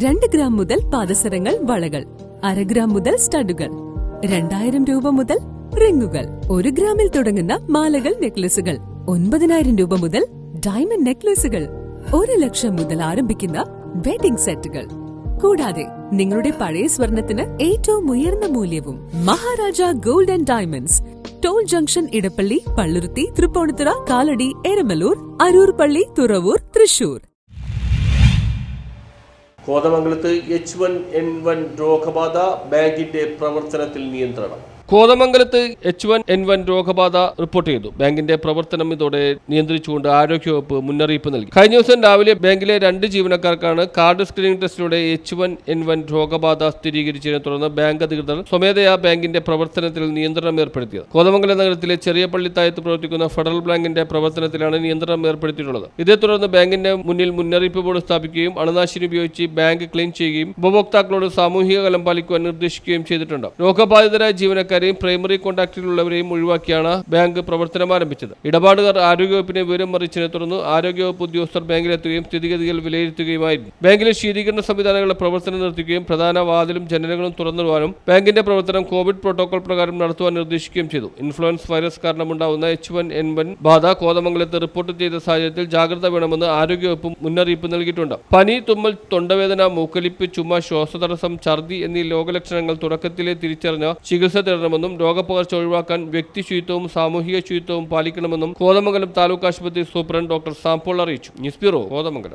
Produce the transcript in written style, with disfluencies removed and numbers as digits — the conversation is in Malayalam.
2 ഗ്രാം മുതൽ പാദസരങ്ങൾ, വളകൾ, 1/2 ഗ്രാം മുതൽ സ്റ്റഡുകൾ, 2000 രൂപ മുതൽ റിങ്ങുകൾ, 1 ഗ്രാമിൽ തുടങ്ങുന്ന മാലകൾ, നെക്ലസുകൾ, 9000 രൂപ മുതൽ ഡയമണ്ട് നെക്ലസുകൾ, 1 ലക്ഷം മുതൽ ആരംഭിക്കുന്ന വെഡിംഗ് സെറ്റുകൾ. കൂടാതെ നിങ്ങളുടെ പഴയ സ്വർണത്തിന് ഏറ്റവും ഉയർന്ന മൂല്യവും. Maharaja gold and diamonds, toll junction, Edappally, Palluruthy, Tripunithura, Kalady, Eramalloor, Aroor പള്ളി, തുറവൂർ, തൃശൂർ. കോതമംഗലത്ത് H1N1 രോഗബാധ, ബാങ്കിന്റെ പ്രവർത്തനത്തിൽ നിയന്ത്രണം. കോതമംഗലത്ത് H1N1 രോഗബാധ റിപ്പോർട്ട് ചെയ്തു. ബാങ്കിന്റെ പ്രവർത്തനം ഇതോടെ നിയന്ത്രിച്ചുകൊണ്ട് ആരോഗ്യവകുപ്പ് മുന്നറിയിപ്പ് നൽകി. കഴിഞ്ഞ ദിവസം രാവിലെ ബാങ്കിലെ 2 ജീവനക്കാർക്കാണ് കാർഡ് സ്ക്രീനിംഗ് ടെസ്റ്റിലൂടെ H1N1 രോഗബാധ സ്ഥിരീകരിച്ചതിനെ തുടർന്ന് ബാങ്ക് അധികൃതർ സ്വമേധയാ ബാങ്കിന്റെ പ്രവർത്തനത്തിൽ നിയന്ത്രണം ഏർപ്പെടുത്തിയത്. കോതമംഗലം നഗരത്തിലെ ചെറിയ പള്ളിത്തായത്ത് പ്രവർത്തിക്കുന്ന ഫെഡറൽ ബാങ്കിന്റെ പ്രവർത്തനത്തിലാണ് നിയന്ത്രണം ഏർപ്പെടുത്തിയിട്ടുള്ളത്. ഇതേ തുടർന്ന് ബാങ്കിന്റെ മുന്നിൽ മുന്നറിയിപ്പ് ബോർഡ് സ്ഥാപിക്കുകയും അണുനാശിനി ഉപയോഗിച്ച് ബാങ്ക് ക്ലീൻ ചെയ്യുകയും ഉപഭോക്താക്കളോട് സാമൂഹിക അകലം പാലിക്കുവാൻ നിർദ്ദേശിക്കുകയും ചെയ്തിട്ടുണ്ട്. രോഗബാധിതരായ ജീവനക്കാർ പ്രൈമറി കോൺടാക്റ്റിലുള്ളവരെയും ഒഴിവാക്കിയാണ് ബാങ്ക് പ്രവർത്തനം ആരംഭിച്ചത്. ഇടപാടുകാർ ആരോഗ്യവകുപ്പിനെ വിവരം അറിയിച്ചതിനെ തുടർന്ന് ആരോഗ്യവകുപ്പ് ഉദ്യോഗസ്ഥർ ബാങ്കിലെത്തുകയും സ്ഥിതിഗതികൾ വിലയിരുത്തുകയുമായിരുന്നു. ബാങ്കിലെ ശീതീകരണ സംവിധാനങ്ങളുടെ പ്രവർത്തനം നിർത്തിക്കുകയും പ്രധാന വാതിലും ജനലുകളും തുറന്നിടുവാനും ബാങ്കിന്റെ പ്രവർത്തനം കോവിഡ് പ്രോട്ടോകോൾ പ്രകാരം നടത്തുവാൻ നിർദ്ദേശിക്കുകയും ചെയ്തു. ഇൻഫ്ലുവൻസ് വൈറസ് കാരണമുണ്ടാവുന്ന H1N1 ബാധ കോതമംഗലത്ത് റിപ്പോർട്ട് ചെയ്ത സാഹചര്യത്തിൽ ജാഗ്രത വേണമെന്ന് ആരോഗ്യവകുപ്പ് മുന്നറിയിപ്പ് നൽകിയിട്ടുണ്ട്. പനി, തുമ്മൽ, തൊണ്ടവേദന, മൂക്കലിപ്പ്, ചുമ, ശ്വാസതടസ്സം, ഛർദി എന്നീ രോഗലക്ഷണങ്ങൾ തുടക്കത്തിലെ തിരിച്ചറിഞ്ഞ ചികിത്സ തേടണമെന്നും രോഗപകർച്ച ഒഴിവാക്കാൻ വ്യക്തി ശുചിത്വവും സാമൂഹിക ശുചിത്വവും പാലിക്കണമെന്നും കോതമംഗലം താലൂക്ക് ആശുപത്രി സൂപ്രണ്ട് ഡോക്ടർ സാംപോൾ അറിയിച്ചു. News bureau, Kothamangalam.